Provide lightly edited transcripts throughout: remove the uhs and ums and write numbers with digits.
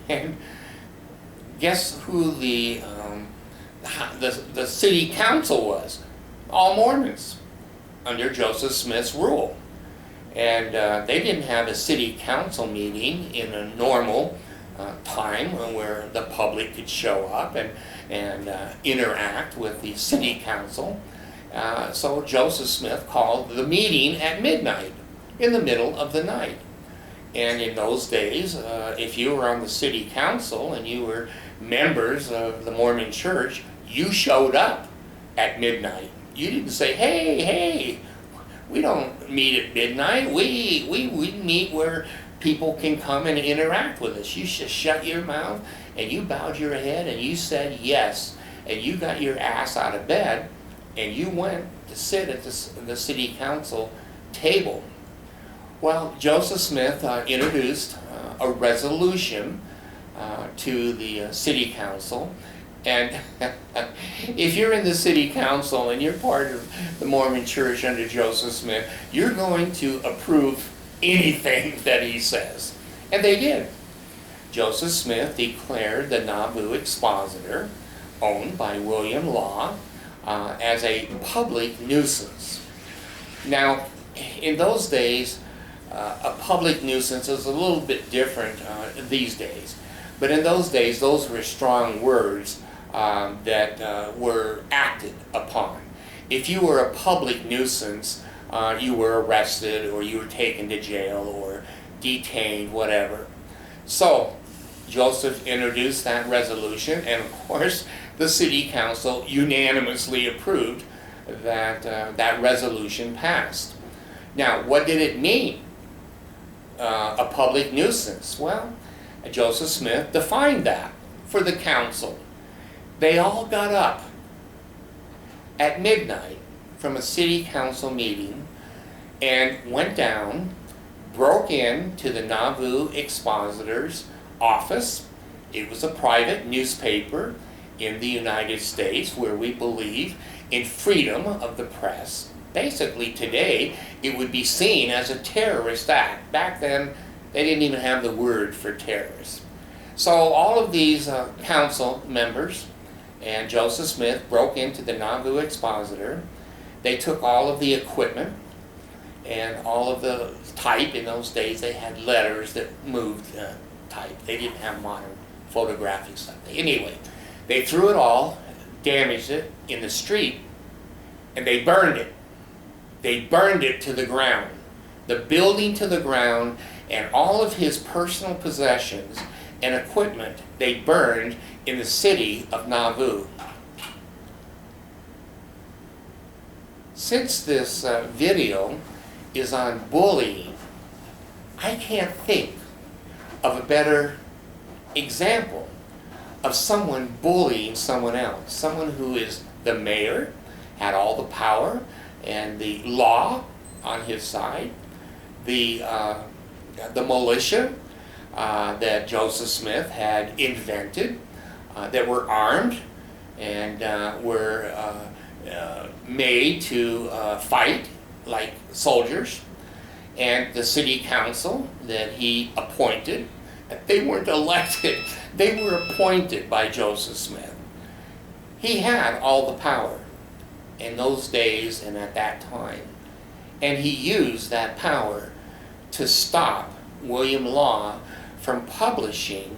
And guess who the city council was? All Mormons under Joseph Smith's rule. And they didn't have a city council meeting in a normal time where the public could show up and interact with the city council. So Joseph Smith called the meeting at midnight, in the middle of the night. And in those days, if you were on the city council and you were members of the Mormon church, you showed up at midnight. You didn't say, hey, we don't meet at midnight. We meet where people can come and interact with us. You just shut your mouth and you bowed your head and you said yes. And you got your ass out of bed and you went to sit at the city council table. Well, Joseph Smith introduced a resolution to the city council. And if you're in the city council and you're part of the Mormon church under Joseph Smith, you're going to approve anything that he says. And they did. Joseph Smith declared the Nauvoo Expositor, owned by William Law, as a public nuisance. Now, in those days, a public nuisance is a little bit different these days. But in those days, those were strong words that were acted upon. If you were a public nuisance, you were arrested or you were taken to jail or detained, whatever. So Joseph introduced that resolution, and of course the city council unanimously approved that that resolution passed. Now, what did it mean? A public nuisance? Well, Joseph Smith defined that for the council. They all got up at midnight from a city council meeting and went down, broke into the Nauvoo Expositor's office. It was a private newspaper in the United States where we believe in freedom of the press. Basically today it would be seen as a terrorist act. Back then they didn't even have the word for terrorist. So all of these council members and Joseph Smith broke into the Nauvoo Expositor. They took all of the equipment and all of the type. In those days they had letters that moved type. They didn't have modern photographic stuff. Anyway, they threw it all, damaged it in the street, and they burned it. They burned it to the ground. The building to the ground, and all of his personal possessions and equipment they burned in the city of Nauvoo. Since this video is on bullying, I can't think of a better example of someone bullying someone else. Someone who is the mayor, had all the power and the law on his side, the militia that Joseph Smith had invented, that were armed and were made to fight like soldiers, and the city council that he appointed. They weren't elected, they were appointed by Joseph Smith. He had all the power in those days and at that time, and he used that power to stop William Law from publishing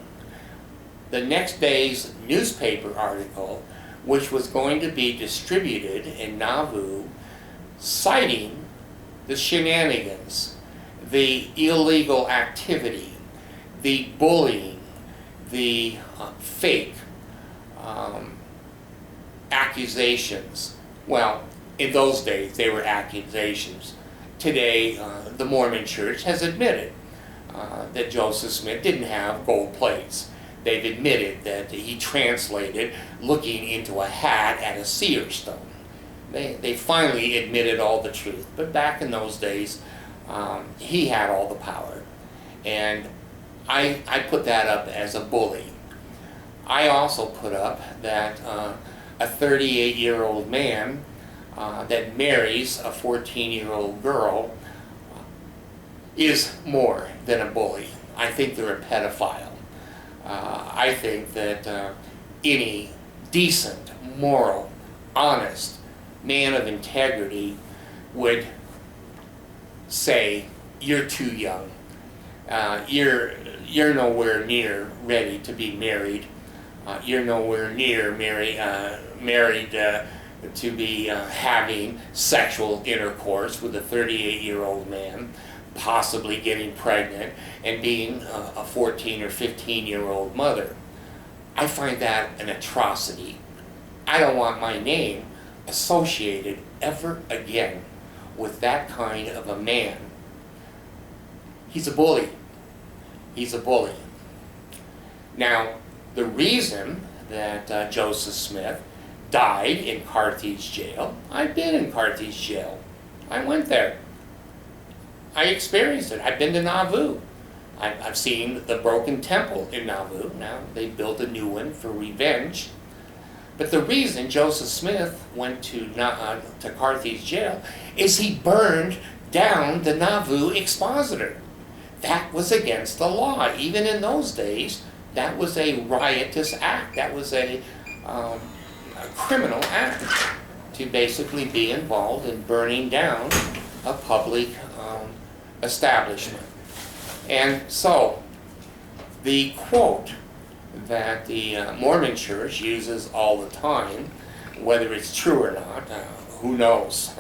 the next day's newspaper article, which was going to be distributed in Nauvoo, citing the shenanigans, the illegal activity, the bullying, the fake accusations. Well, in those days they were accusations. Today the Mormon Church has admitted that Joseph Smith didn't have gold plates. They've admitted that he translated looking into a hat at a seer stone. They finally admitted all the truth. But back in those days, he had all the power. And I put that up as a bully. I also put up that a 38-year-old man that marries a 14-year-old girl is more than a bully. I think they're a pedophile. I think that any decent, moral, honest man of integrity would say, you're too young. You're nowhere near ready to be married. You're nowhere near married to be having sexual intercourse with a 38-year-old man, possibly getting pregnant and being a 14 or 15-year-old mother. I find that an atrocity. I don't want my name associated ever again with that kind of a man. He's a bully. He's a bully. Now, the reason that Joseph Smith died in Carthage jail, I've been in Carthage jail. I went there. I experienced it. I've been to Nauvoo. I've seen the broken temple in Nauvoo. Now they built a new one for revenge. But the reason Joseph Smith went to Carthage jail is he burned down the Nauvoo expositor. That was against the law. Even in those days, that was a riotous act. That was a criminal act to basically be involved in burning down a public establishment. And so, the quote that the Mormon Church uses all the time, whether it's true or not, who knows?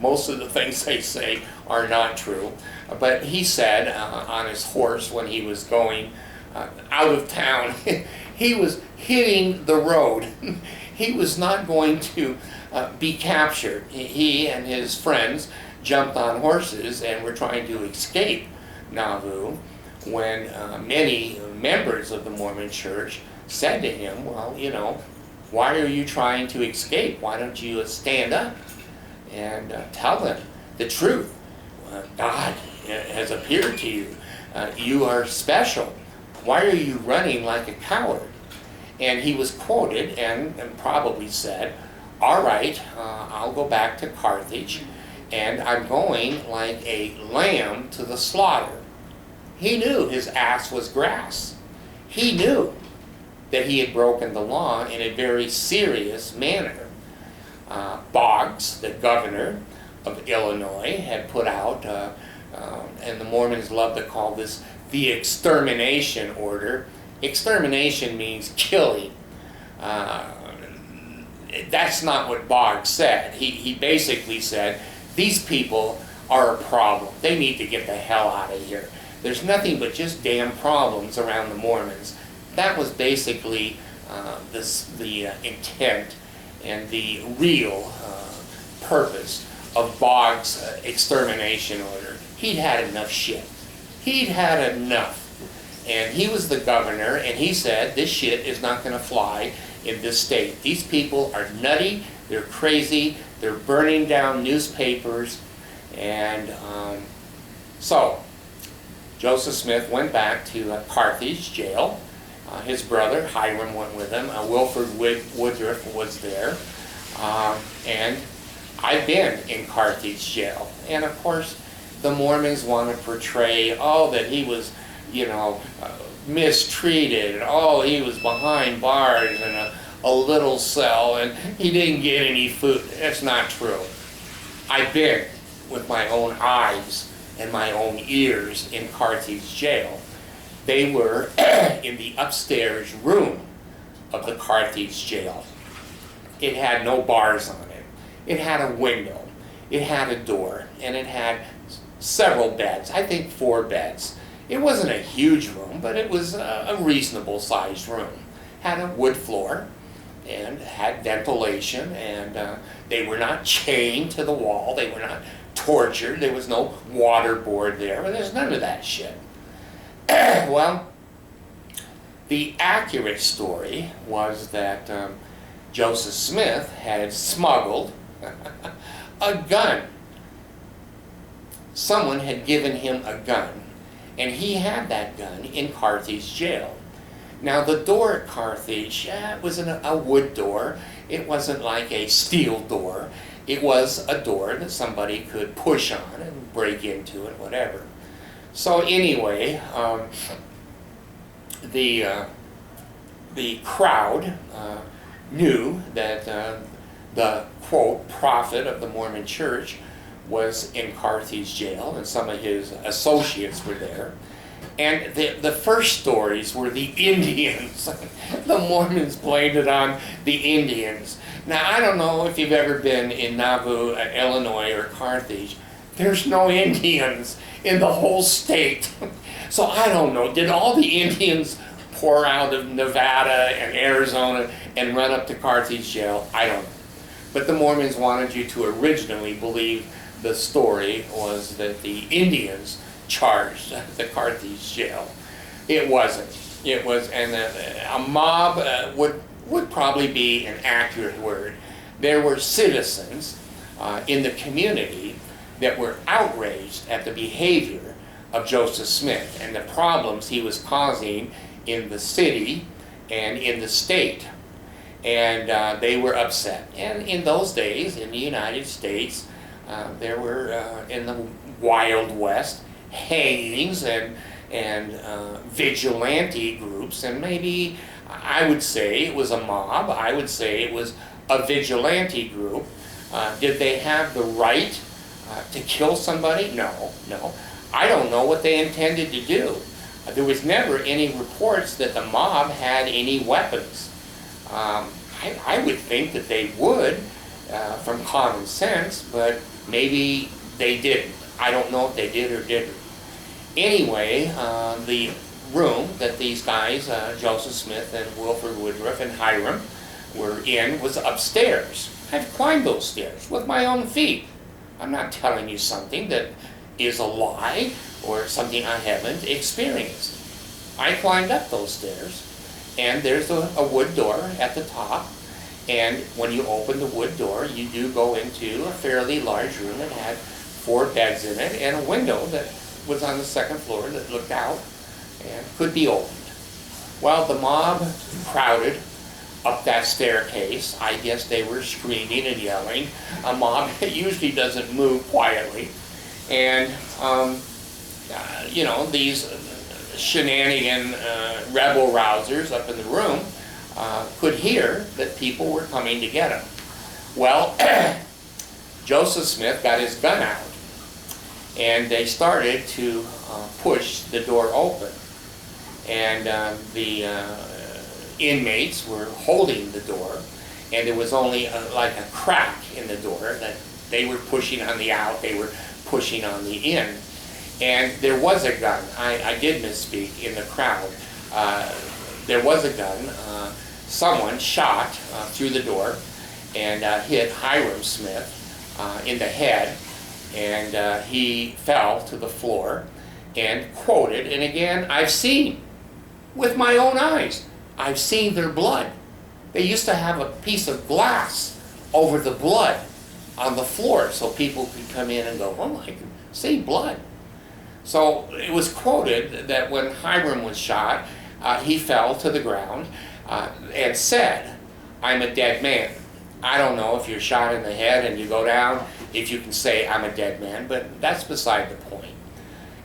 Most of the things they say are not true. But he said on his horse when he was going out of town, he was hitting the road. He was not going to be captured. He and his friends jumped on horses and were trying to escape Nauvoo when many members of the Mormon Church said to him, well, you know, why are you trying to escape? Why don't you stand up and tell them the truth? God has appeared to you. You are special. Why are you running like a coward? And he was quoted and probably said, all right, I'll go back to Carthage, and I'm going like a lamb to the slaughter. He knew his ass was grass. He knew that he had broken the law in a very serious manner. Boggs, the governor of Illinois, had put out, and the Mormons love to call this the extermination order. Extermination means killing. That's not what Boggs said. He basically said, these people are a problem. They need to get the hell out of here. There's nothing but just damn problems around the Mormons. That was basically the intent and the real purpose of Boggs' extermination order. He'd had enough shit. He'd had enough. And he was the governor, and he said, this shit is not going to fly in this state. These people are nutty, they're crazy, they're burning down newspapers. And so, Joseph Smith went back to Carthage jail. His brother, Hiram, went with him. Wilford Woodruff was there. And I've been in Carthage jail. And of course, the Mormons want to portray, that he was, mistreated, and he was behind bars in a little cell, and he didn't get any food. That's not true. I've been with my own eyes and my own ears in Carthage jail. They were in the upstairs room of the Carthage jail. It had no bars on it. It had a window. It had a door, and it had several beds, I think 4 beds. It wasn't a huge room, but it was a reasonable sized room. Had a wood floor and had ventilation, and they were not chained to the wall. They were not tortured. There was no waterboard there. There's none of that shit. Well, the accurate story was that Joseph Smith had smuggled a gun. Someone had given him a gun, and he had that gun in Carthage jail. Now, the door at Carthage was a wood door. It wasn't like a steel door. It was a door that somebody could push on and break into and whatever. So anyway, the the crowd knew that the, quote, prophet of the Mormon church was in Carthage jail, and some of his associates were there. And the first stories were the Indians. The Mormons blamed it on the Indians. Now, I don't know if you've ever been in Nauvoo, Illinois, or Carthage. There's no Indians in the whole state. So I don't know, did all the Indians pour out of Nevada and Arizona and run up to Carthage jail? I don't know. But the Mormons wanted you to originally believe the story was that the Indians charged the Carthage jail. It wasn't. It was, and a mob would probably be an accurate word. There were citizens in the community that were outraged at the behavior of Joseph Smith and the problems he was causing in the city and in the state. And they were upset. And in those days, in the United States, there were, in the Wild West, hangings and vigilante groups, and maybe I would say it was a mob. I would say it was a vigilante group. Did they have the right to kill somebody? No, no. I don't know what they intended to do. There was never any reports that the mob had any weapons. I would think that they would, from common sense, but maybe they didn't. I don't know if they did or didn't. Anyway, the room that these guys, Joseph Smith and Wilford Woodruff and Hiram, were in was upstairs. I've climbed those stairs with my own feet. I'm not telling you something that is a lie or something I haven't experienced. I climbed up those stairs, and there's a wood door at the top, and when you open the wood door, you do go into a fairly large room that had 4 beds in it and a window that was on the second floor that looked out and could be opened. Well, the mob crowded up that staircase. I guess they were screaming and yelling. A mob usually doesn't move quietly. And, you know, these shenanigan rebel rousers up in the room could hear that people were coming to get him. Well, Joseph Smith got his gun out, and they started to push the door open. And the inmates were holding the door, and there was only like a crack in the door that they were pushing on the out, they were pushing on the in. And there was a gun. I did misspeak in the crowd. There was a gun. Someone shot through the door and hit Hiram Smith in the head, and he fell to the floor and quoted, and again, I've seen with my own eyes, I've seen their blood. They used to have a piece of glass over the blood on the floor so people could come in and go, oh, I can see blood. So it was quoted that when Hiram was shot, he fell to the ground and said, I'm a dead man. I don't know if you're shot in the head and you go down, if you can say I'm a dead man, but that's beside the point.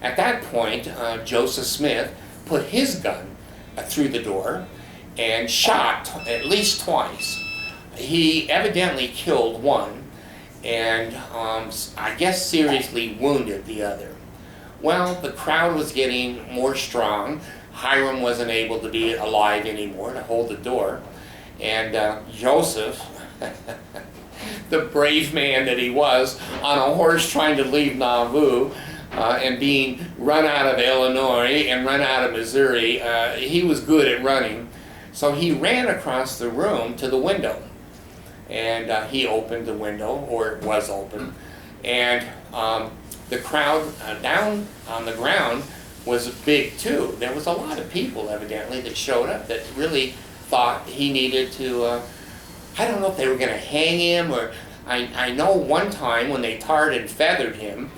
At that point, Joseph Smith put his gun through the door and shot at least twice. He evidently killed one and I guess seriously wounded the other. Well, the crowd was getting more strong. Hiram wasn't able to be alive anymore to hold the door. And Joseph, the brave man that he was, on a horse trying to leave Nauvoo and being run out of Illinois and run out of Missouri, he was good at running. So he ran across the room to the window. And he opened the window, or it was open. And the crowd down on the ground was big too. There was a lot of people evidently that showed up that really thought he needed to, I don't know if they were going to hang him, or I know one time when they tarred and feathered him,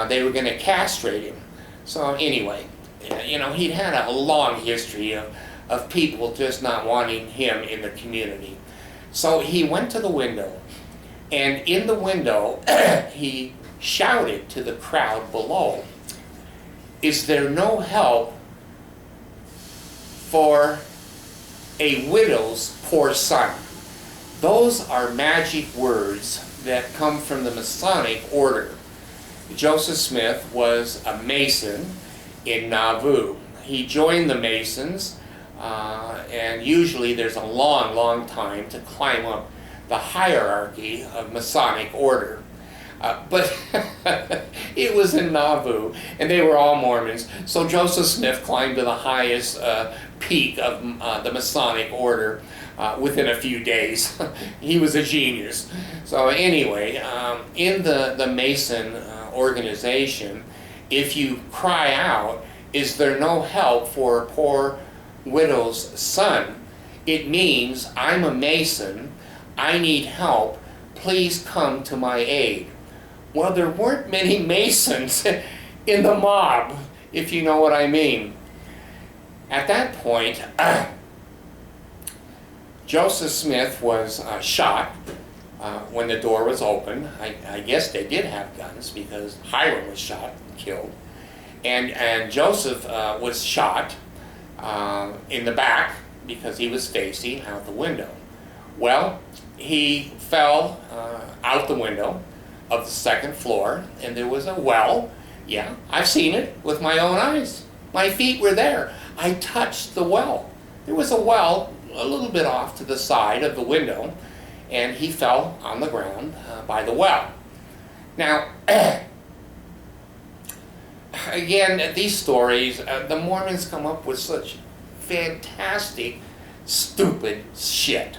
they were going to castrate him. So anyway, you know, he'd had a long history of people just not wanting him in the community. So he went to the window, and in the window he shouted to the crowd below, is there no help for a widow's poor son. Those are magic words that come from the Masonic order. Joseph Smith was a Mason in Nauvoo. He joined the Masons, and usually there's a long, long time to climb up the hierarchy of Masonic order. But it was in Nauvoo, and they were all Mormons, so Joseph Smith climbed to the highest peak of the Masonic order within a few days. He was a genius. So anyway, in the Mason organization, if you cry out, "Is there no help for a poor widow's son?" it means, "I'm a Mason, I need help, please come to my aid." Well, there weren't many Masons in the mob, if you know what I mean. At that point, Joseph Smith was shot when the door was open. I guess they did have guns because Hiram was shot and killed. And Joseph was shot in the back because he was facing out the window. Well, he fell out the window of the second floor, and there was a well. Yeah, I've seen it with my own eyes. My feet were there. I touched the well. There was a well a little bit off to the side of the window, and he fell on the ground by the well. Now, again, these stories, the Mormons come up with such fantastic, stupid shit.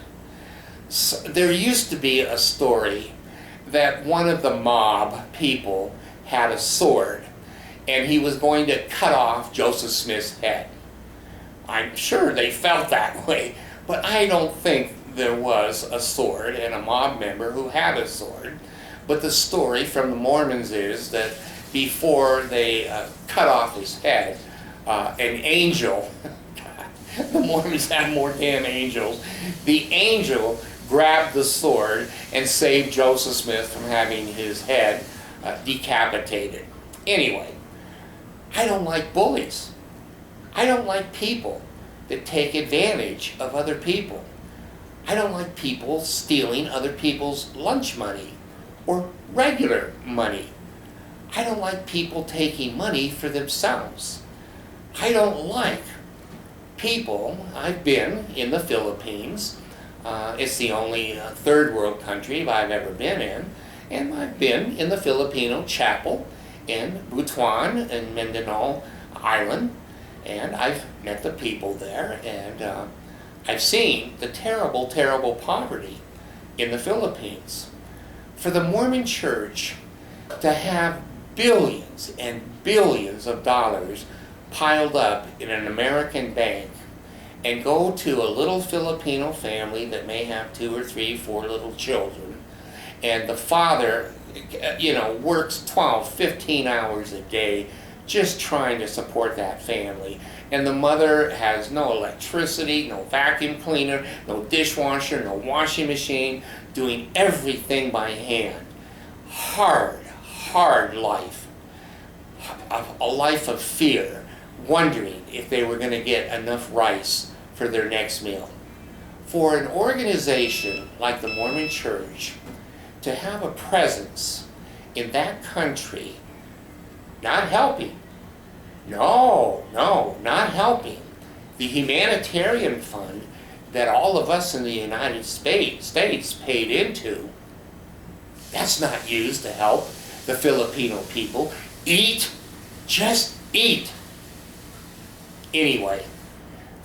So, there used to be a story that one of the mob people had a sword, and he was going to cut off Joseph Smith's head. I'm sure they felt that way, but I don't think there was a sword and a mob member who had a sword. But the story from the Mormons is that before they cut off his head, an angel, the Mormons had more damn angels, the angel grabbed the sword and saved Joseph Smith from having his head decapitated. Anyway, I don't like bullies. I don't like people that take advantage of other people. I don't like people stealing other people's lunch money or regular money. I don't like people taking money for themselves. I don't like people. I've been in the Philippines. It's the only third world country I've ever been in. And I've been in the Filipino chapel in Butuan and Mindanao Island. And I've met the people there, and I've seen the terrible, terrible poverty in the Philippines. For the Mormon Church to have billions and billions of dollars piled up in an American bank and go to a little Filipino family that may have 2 or 3, 4 little children, and the father, works 12, 15 hours a day just trying to support that family. And the mother has no electricity, no vacuum cleaner, no dishwasher, no washing machine, doing everything by hand. Hard, hard life. A life of fear, wondering if they were going to get enough rice for their next meal. For an organization like the Mormon Church to have a presence in that country, not helping. No, not helping. The humanitarian fund that all of us in the United States paid into, that's not used to help the Filipino people. Eat, just eat. Anyway,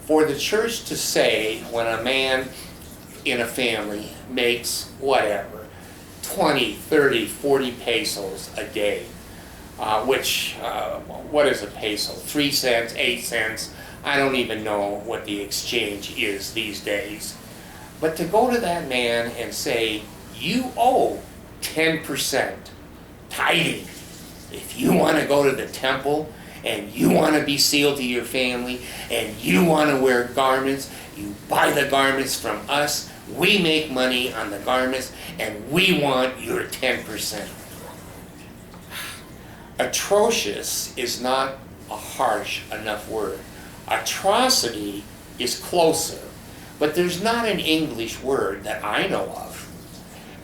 for the church to say when a man in a family makes whatever, 20, 30, 40 pesos a day, which, what is a peso? 3 cents, 8 cents? I don't even know what the exchange is these days. But to go to that man and say, you owe 10% tithing. If you want to go to the temple and you want to be sealed to your family and you want to wear garments, you buy the garments from us. We make money on the garments and we want your 10%. Atrocious is not a harsh enough word. Atrocity is closer. But there's not an English word that I know of.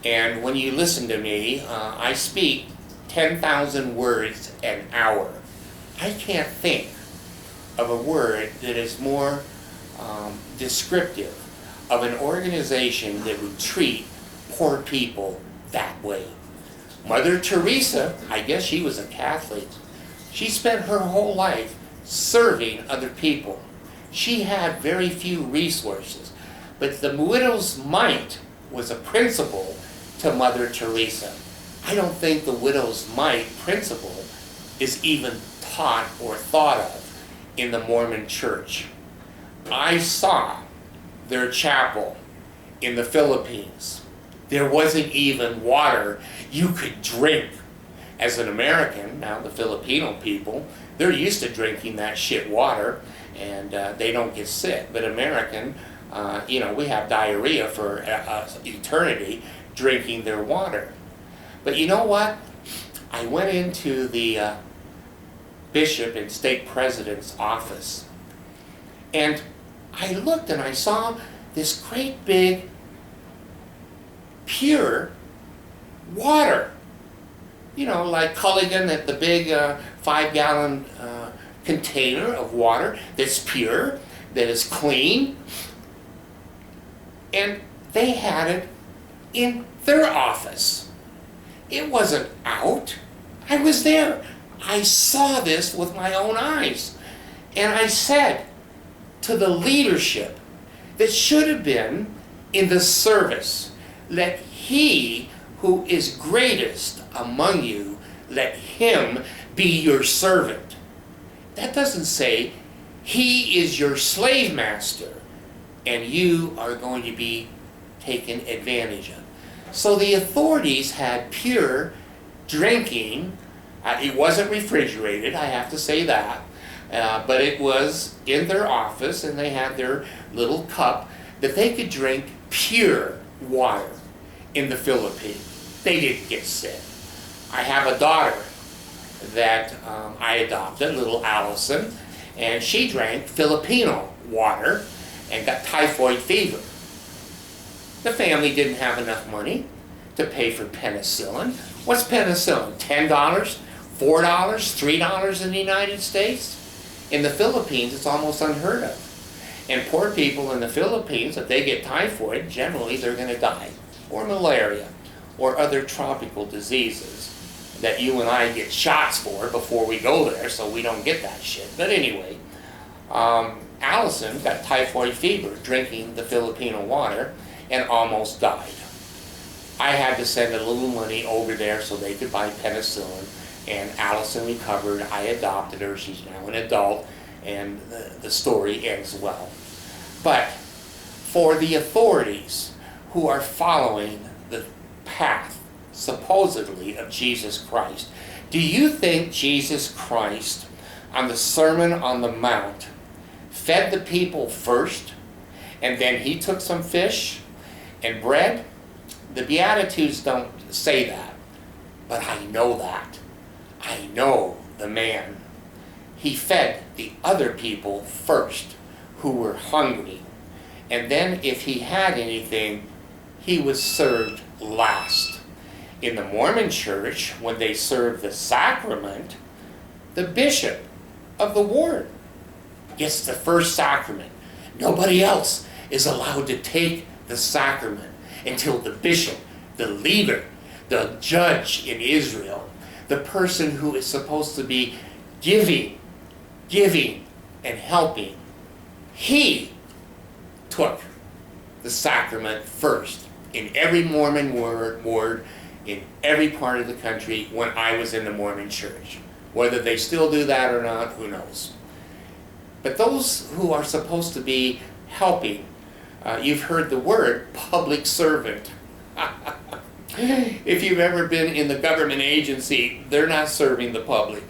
And when you listen to me, I speak 10,000 words an hour. I can't think of a word that is more descriptive of an organization that would treat poor people that way. Mother Teresa, I guess she was a Catholic. She spent her whole life serving other people. She had very few resources, but the widow's mite was a principle to Mother Teresa. I don't think the widow's mite principle is even taught or thought of in the Mormon Church. I saw their chapel in the Philippines. There wasn't even water you could drink. As an American, now the Filipino people, they're used to drinking that shit water, and they don't get sick. But American, we have diarrhea for eternity drinking their water. But you know what? I went into the bishop and stake president's office, and I looked and I saw this great big pure water. Like Culligan at the big 5-gallon container of water that's pure, that is clean. And they had it in their office. It wasn't out. I was there. I saw this with my own eyes. And I said to the leadership that should have been in the service, let he who is greatest among you, let him be your servant. That doesn't say he is your slave master and you are going to be taken advantage of. So the authorities had pure drinking. It wasn't refrigerated, I have to say that, but it was in their office, and they had their little cup that they could drink pure water in the Philippines. They didn't get sick. I have a daughter that I adopted, little Allison, and she drank Filipino water and got typhoid fever. The family didn't have enough money to pay for penicillin. What's penicillin? $10? $4? $3 in the United States? In the Philippines, it's almost unheard of. And poor people in the Philippines, if they get typhoid, generally they're going to die. Or malaria, or other tropical diseases that you and I get shots for before we go there, so we don't get that shit. But anyway, Allison got typhoid fever drinking the Filipino water and almost died. I had to send a little money over there so they could buy penicillin, and Allison recovered. I adopted her. She's now an adult, and the story ends well. But for the authorities who are following the path, supposedly, of Jesus Christ, do you think Jesus Christ, on the Sermon on the Mount, fed the people first, and then he took some fish and bread? The Beatitudes don't say that, but I know that. I know the man. He fed the other people first who were hungry, and then if he had anything, he was served last. In the Mormon Church, when they serve the sacrament, the bishop of the ward gets the first sacrament. Nobody else is allowed to take the sacrament until the bishop, the leader, the judge in Israel, the person who is supposed to be giving and helping, he took the sacrament first in every Mormon ward in every part of the country when I was in the Mormon Church. Whether they still do that or not, who knows. But those who are supposed to be helping, you've heard the word public servant. If you've ever been in the government agency, they're not serving the public.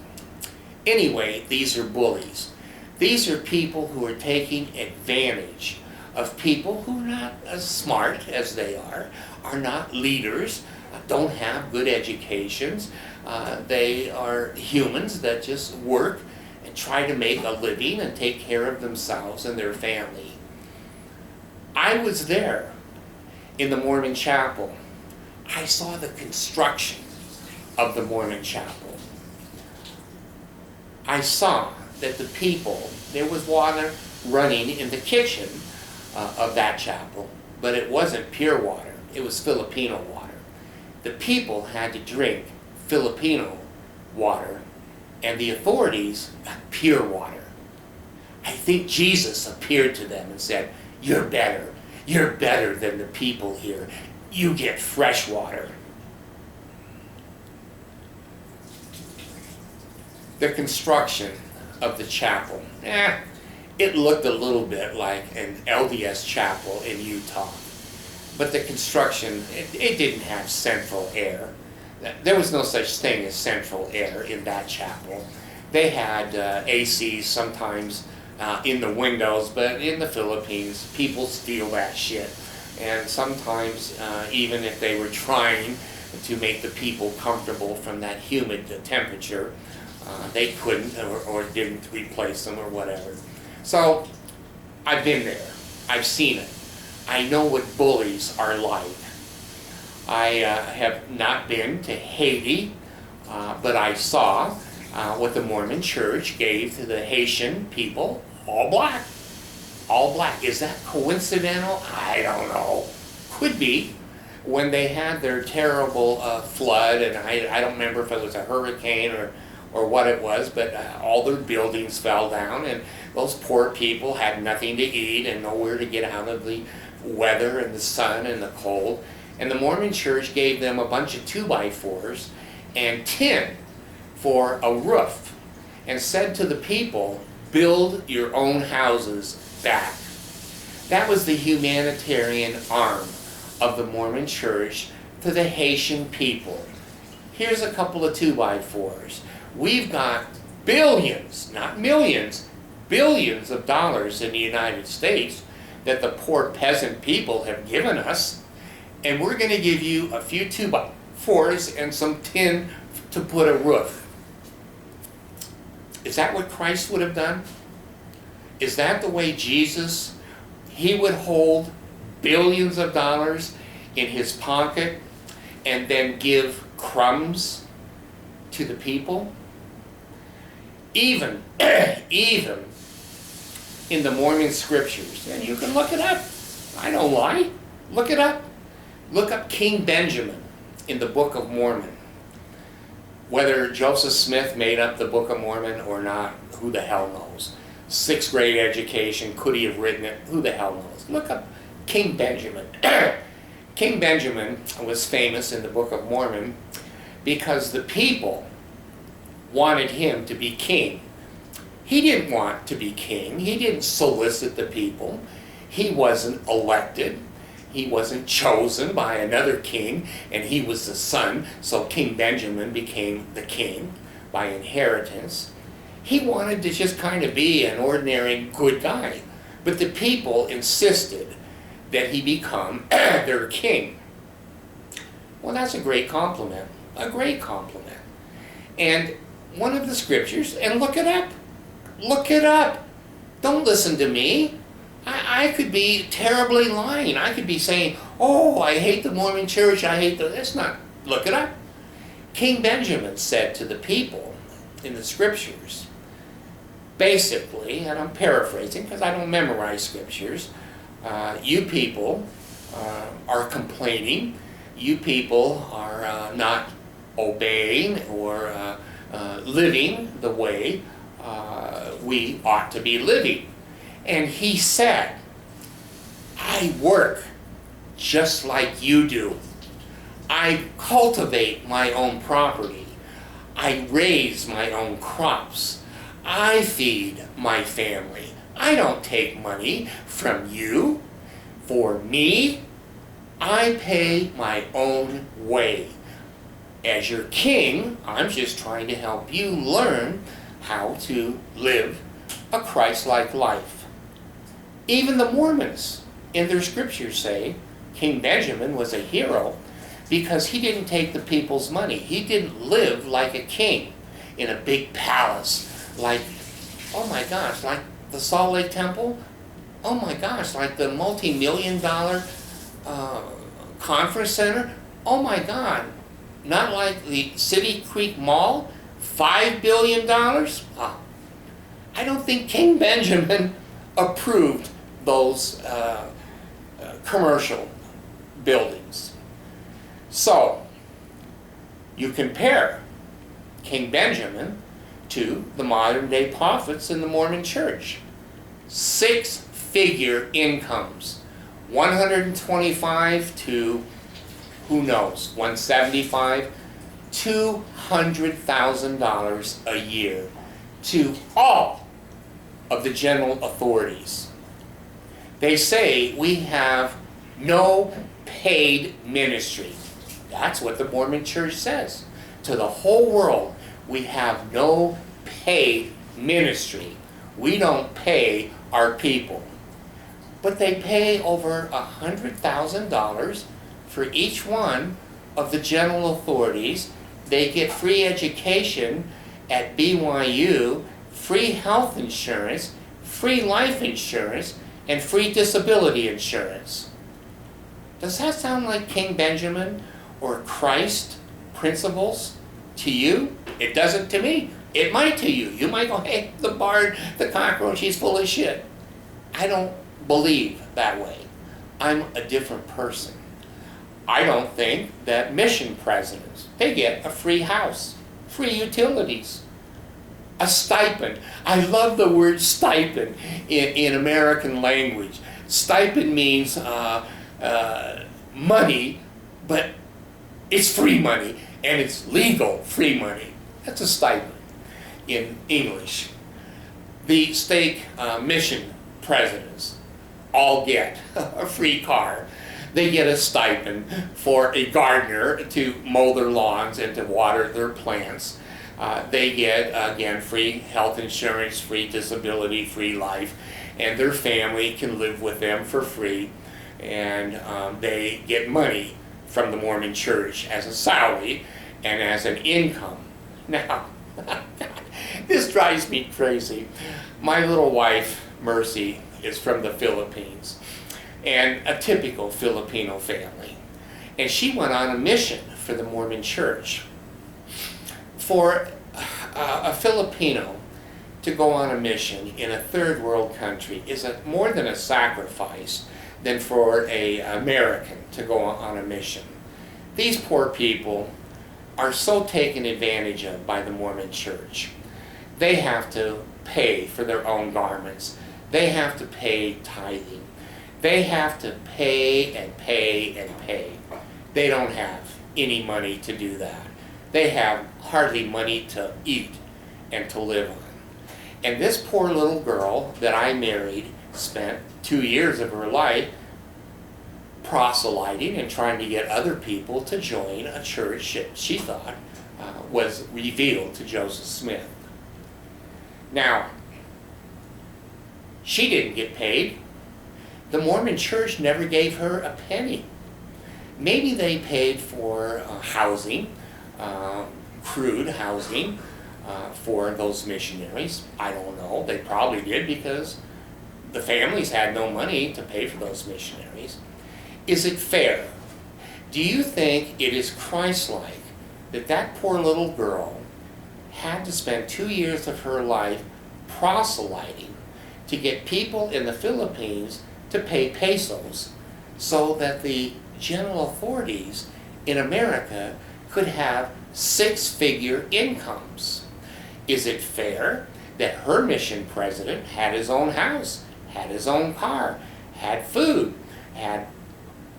Anyway, these are bullies. These are people who are taking advantage of people who are not as smart as they are not leaders, don't have good educations. They are humans that just work and try to make a living and take care of themselves and their family. I I was there in the Mormon chapel. I saw the construction of the Mormon chapel. I saw that the people, there was water running in the kitchen of that chapel, but it wasn't pure water. It was Filipino water. The people had to drink Filipino water, and the authorities got pure water. I think Jesus appeared to them and said, "You're better. You're better than the people here. You get fresh water." The construction of the chapel, it looked a little bit like an LDS chapel in Utah. But the construction, it didn't have central air. There was no such thing as central air in that chapel. They had ACs sometimes in the windows, but in the Philippines, people steal that shit. And sometimes, even if they were trying to make the people comfortable from that humid temperature, they couldn't or didn't replace them or whatever. So, I've been there. I've seen it. I know what bullies are like. I have not been to Haiti, but I saw what the Mormon Church gave to the Haitian people, all black. All black. Is that coincidental? I don't know. Could be. When they had their terrible flood, and I don't remember if it was a hurricane or what it was, but all their buildings fell down, and those poor people had nothing to eat and nowhere to get out of the weather and the sun and the cold. And the Mormon Church gave them a bunch of 2x4s and tin for a roof, and said to the people, "Build your own houses back." That was the humanitarian arm of the Mormon Church to the Haitian people. Here's a couple of 2x4s. We've got billions, not millions, billions of dollars in the United States that the poor peasant people have given us, and we're going to give you a few 2x4s and some tin to put a roof. Is that what Christ would have done? Is that the way Jesus, he would hold billions of dollars in his pocket and then give crumbs to the people? Even in the Mormon scriptures, and you can look it up. I don't lie. Look it up. Look up King Benjamin in the Book of Mormon. Whether Joseph Smith made up the Book of Mormon or not, who the hell knows? 6th grade education, could he have written it? Who the hell knows? Look up King Benjamin. King Benjamin was famous in the Book of Mormon because the people wanted him to be king. He didn't want to be king. He didn't solicit the people. He wasn't elected. He wasn't chosen by another king, and he was the son, so King Benjamin became the king by inheritance. He wanted to just kind of be an ordinary good guy, but the people insisted that he become their king. Well, that's a great compliment, a great compliment. And one of the scriptures, and look it up. Look it up. Don't listen to me. I could be terribly lying. I could be saying, "Oh, I hate the Mormon Church. I hate the..." That's not. Look it up. King Benjamin said to the people in the scriptures, basically, and I'm paraphrasing because I don't memorize scriptures, you people are complaining. You people are not obeying or living the way we ought to be living. And he said, "I work just like you do. I cultivate my own property. I raise my own crops. I feed my family. I don't take money from you. For me, I pay my own way. As your king, I'm just trying to help you learn how to live a Christ-like life." Even the Mormons in their scriptures say King Benjamin was a hero because he didn't take the people's money. He didn't live like a king in a big palace like, oh my gosh, like the Salt Lake Temple. Oh my gosh, like the multi-million dollar conference center? Oh my God, not like the City Creek Mall? $5 billion? I don't think King Benjamin approved those commercial buildings. So, you compare King Benjamin to the modern day prophets in the Mormon Church. 6-figure incomes. 125 to, who knows, 175, $200,000 a year to all of the general authorities. They say we have no paid ministry. That's what the Mormon Church says. To the whole world, we have no paid ministry. We don't pay our people. But they pay over $100,000 for each one of the general authorities. They get free education at BYU, free health insurance, free life insurance, and free disability insurance. Does that sound like King Benjamin or Christ principles to you? It doesn't to me. It might to you. You might go, hey, the bard, the cockroach, he's full of shit. I don't believe that way. I'm a different person. I don't think that mission presidents, they get a free house, free utilities, a stipend. I love the word stipend in American language. Stipend means money, but it's free money, and it's legal free money. That's a stipend in English. The stake mission presidents all get a free car. They get a stipend for a gardener to mow their lawns and to water their plants. They get, again, free health insurance, free disability, free life, and their family can live with them for free. And they get money from the Mormon Church as a salary and as an income. Now, this drives me crazy. My little wife, Mercy, is from the Philippines, and a typical Filipino family. And she went on a mission for the Mormon Church. For a Filipino to go on a mission in a third world country is more than a sacrifice than for an American to go on a mission. These poor people are so taken advantage of by the Mormon Church. They have to pay for their own garments. They have to pay tithing. They have to pay and pay and pay. They don't have any money to do that. They have hardly money to eat and to live on. And this poor little girl that I married spent 2 years of her life proselyting and trying to get other people to join a church that she thought was revealed to Joseph Smith. Now, she didn't get paid. The Mormon Church never gave her a penny. Maybe they paid for housing, crude housing for those missionaries. I don't know. They probably did because the families had no money to pay for those missionaries. Is it fair? Do you think it is Christ-like that that poor little girl had to spend 2 years of her life proselyting to get people in the Philippines to pay pesos so that the general authorities in America could have 6-figure incomes? Is it fair that her mission president had his own house, had his own car, had food, had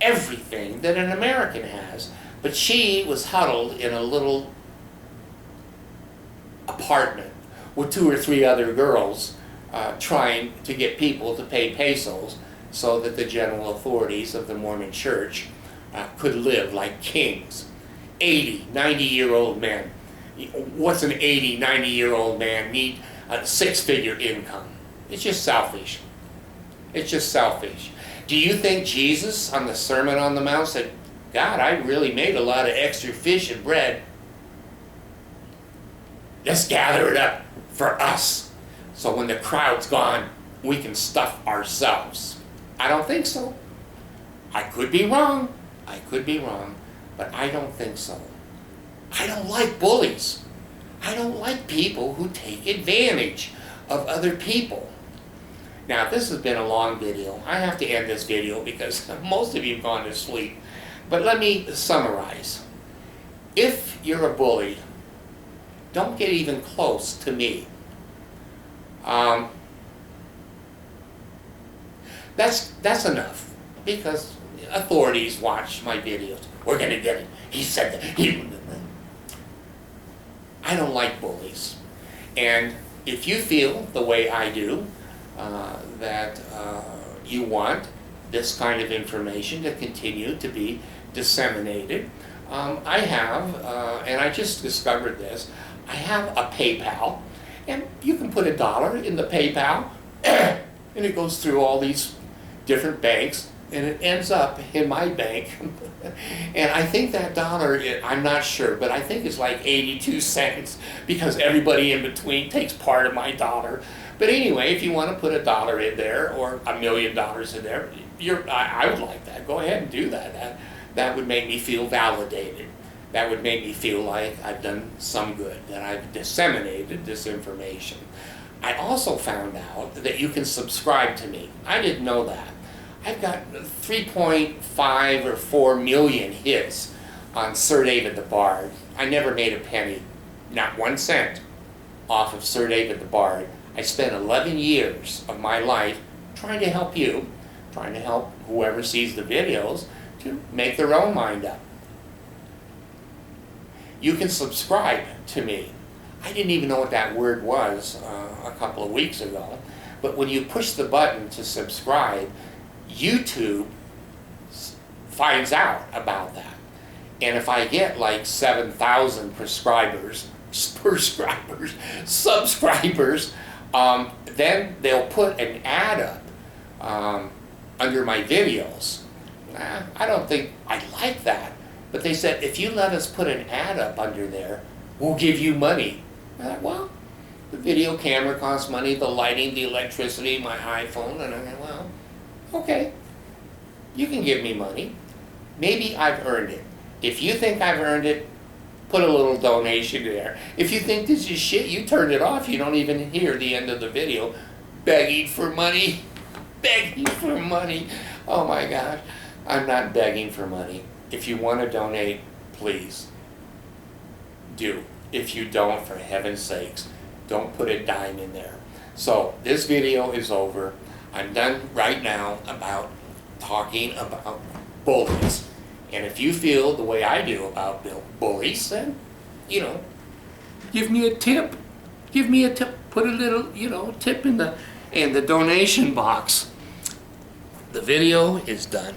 everything that an American has, but she was huddled in a little apartment with 2 or 3 other girls trying to get people to pay pesos so that the general authorities of the Mormon Church could live like kings. 80, 90-year-old men. What's an 80, 90-year-old man need a 6-figure income? It's just selfish. It's just selfish. Do you think Jesus on the Sermon on the Mount said, God, I really made a lot of extra fish and bread. Let's gather it up for us. So when the crowd's gone, we can stuff ourselves. I don't think so. I could be wrong. I could be wrong, but I don't think so. I don't like bullies. I don't like people who take advantage of other people. Now, this has been a long video. I have to end this video because most of you have gone to sleep. But let me summarize. If you're a bully, don't get even close to me. That's enough, because authorities watch my videos. We're going to get him. He said that. I don't like bullies. And if you feel the way I do, that you want this kind of information to continue to be disseminated, I have, and I just discovered this, I have a PayPal, and you can put $1 in the PayPal, and it goes through all these different banks, and it ends up in my bank. And I think that dollar, I'm not sure, but I think it's like 82 cents, because everybody in between takes part of my dollar. But anyway, if you want to put $1 in there, or $1 million in there, I would like that. Go ahead and do that. That would make me feel validated. That would make me feel like I've done some good, that I've disseminated this information. I also found out that you can subscribe to me. I didn't know that. I've got 3.5 or 4 million hits on Sir David the Bard. I never made a penny, not 1 cent, off of Sir David the Bard. I spent 11 years of my life trying to help you, trying to help whoever sees the videos to make their own mind up. You can subscribe to me. I didn't even know what that word was a couple of weeks ago, but when you push the button to subscribe, YouTube finds out about that. And if I get like 7,000 subscribers, then they'll put an ad up under my videos. I don't think I like that, but they said, if you let us put an ad up under there, we'll give you money. I thought, well, the video camera costs money, the lighting, the electricity, my iPhone, and I thought, well, okay, you can give me money. Maybe I've earned it. If you think I've earned it, put a little donation there. If you think this is shit, you turn it off. You don't even hear the end of the video. Begging for money. Begging for money. Oh my gosh. I'm not begging for money. If you want to donate, please do. If you don't, for heaven's sakes, don't put a dime in there. So this video is over. I'm done right now about talking about bullies. And if you feel the way I do about bullies, then, give me a tip. Give me a tip. Put a little, tip in the donation box. The video is done.